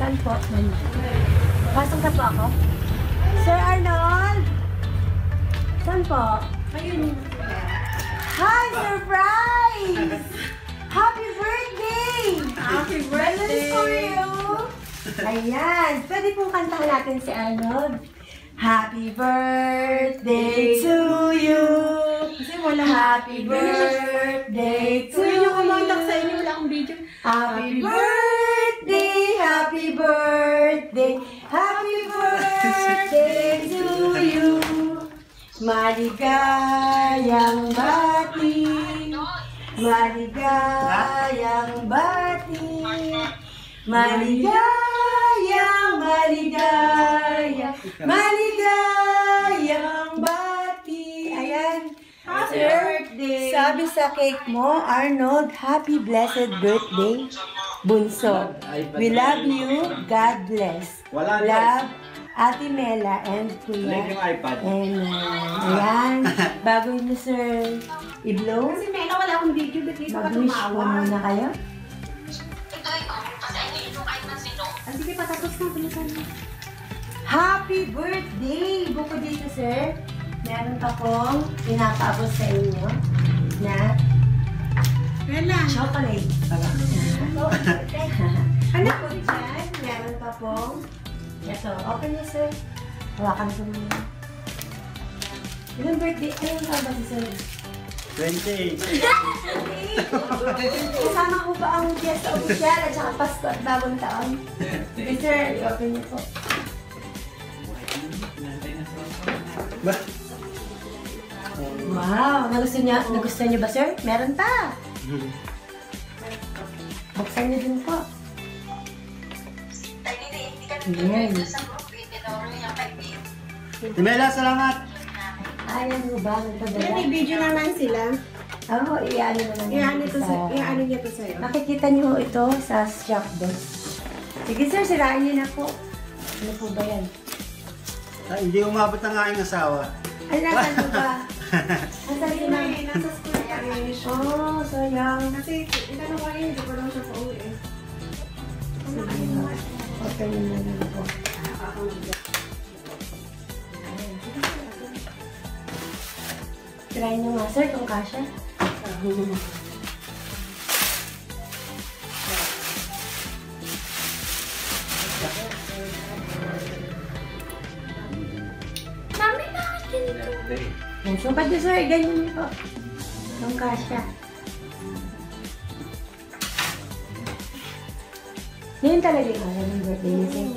Saan po? Pasok na po ako. Sir Arnold! Saan po? Hi! Surprise! Happy birthday! Happy birthday! For you! Ayan! Pwede pong kantahan natin si Arnold. Happy birthday to you! Kasi wala. Happy birthday to you! Kumontak sa inyo, wala akong video. Happy birthday! Happy birthday! Happy birthday to you! Maligayang bati! Maligayang bati! Maligayang, maligayang bati! Ayan! Happy Sir, birthday! sabi sa cake mo, Arnold, happy blessed birthday, Bunso. We love you. God bless. Wala Love, Ate Mela and Kuya. Like yung iPad. And, ayan, bago nyo, sir, i-blow, Kasi Mela, wala akong video. Ba't dito ka mag-wish po tumawa? muna kayo. Sige, patapos na. Tulisan mo. Happy birthday! Bukod dito, sir, meron pa pong pinapaabot sa inyo na Mela. chocolate. Ano Ano po dyan? Meron pa pong ito. Open niyo, sir. Hawakan ko muna. Ilang birthday? Ayun ka ba si sir? 28. Kasama ko ba ang fiesta official at saka Pasko at bagong taon? Okay, sir. I-open niyo po. Wow! Nagustuhan niyo ba, sir? Meron pa! Buksan niyo din po. Ayan. Mela, salamat! Ayan mo ba? Nagpadala? May video naman sila. Oo, i-ano na lang. Iano niya to sa'yo. Makikita niyo ito sa shopbox. Sige sir, sirain niyo na po. Ano po ba yan? Ay, hindi umabot ng aking asawa. Ay, nasan mo ba? Nasan si mami? Nasa school ka rin. Oh, sayang. Kasi, itanong ko yun, hindi ko lang siya pauwi eh. Open niyo na lang po. Try niyo nga sir kung kasya. Mami, bakit ganito? Yan, sukat niyo sir, ganyan niyo po. Kung kasya. Yan talaga yung araw ng birthday niyo sir.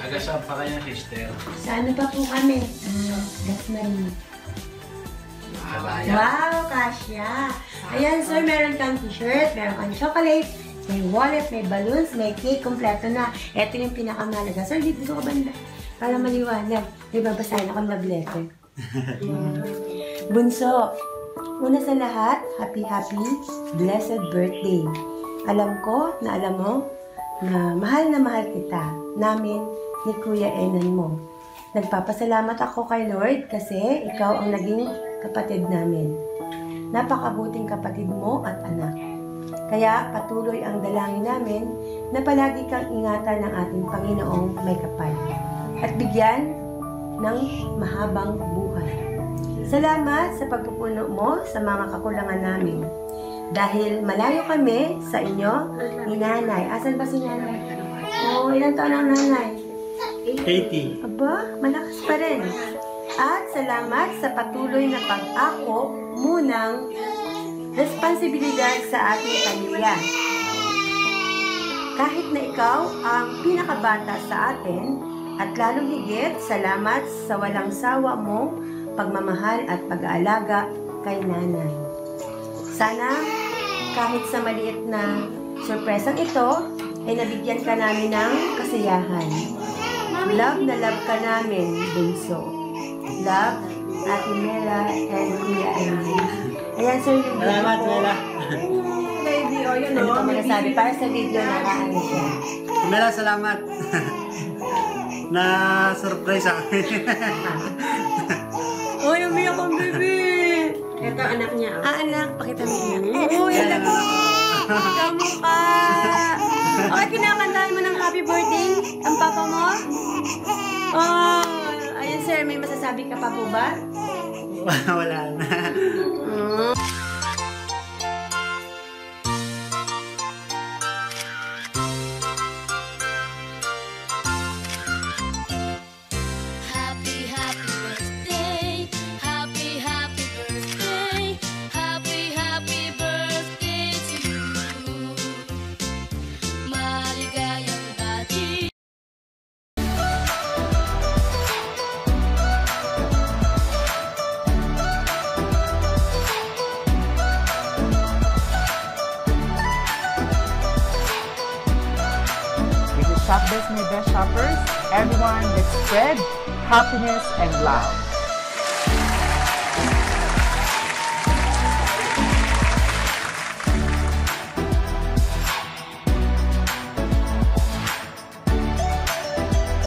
Agasam pa kanya, sister. Sa ano pa po kami? Gasmarine. Wow, kasya! Ayan, sir, meron kang t-shirt, meron kang chocolate, may wallet, may balloons, may cake, kompleto na. Ito yung pinakamalaga. Sir, dito ko banda. Para maliwanag. May babasahin akong love letter. Bunso, una sa lahat, happy, blessed birthday. Alam ko na alam mo na mahal kita namin ni Kuya Enan mo. Nagpapasalamat ako kay Lord kasi ikaw ang naging kapatid namin. Napakabuting kapatid mo at anak. Kaya patuloy ang dalangin namin na palagi kang ingatan ng ating Panginoong may kapal at bigyan ng mahabang buhay. Salamat sa pagpupuno mo sa mga kakulangan namin. Dahil malayo kami sa inyo ni nanay. Asan ba si nanay? Oh, ilang taon ang nanay? 80. Aba, malakas pa rin. At salamat sa patuloy na pag-ako munang responsibilidad sa ating pamilya. Kahit na ikaw ang pinakabata sa atin, at lalong higit, salamat sa walang sawa mong pagmamahal at pag-aalaga kay nanay. Sana kahit sa maliit na sorpresang ito, ay nabigyan ka namin ng kasiyahan. Love na love ka namin, Bunso. Love, Ate Mela and Kuya Emily. Ayan, sir, yung video Salamat, ko. Mela. Baby, o yun Ano o. pa masasabi? Para sa video na kaano siya. Mela, salamat. Na-surprise ako. Uy, umiyak ang baby! Ito anak niya. Ah, anak, pakita mo niya. Uy, anak. Kamukha! Okay, kinakantahan mo ng happy birthday ang papa mo? Oh, ayun sir, may masasabi ka pa po ba? Wala na. Happy, happy birthday. Happy, happy birthday. Happy, happy birthday to you. Maligayang bati. This is Shop Best My Best Shoppers. Everyone, let's spread happiness and love.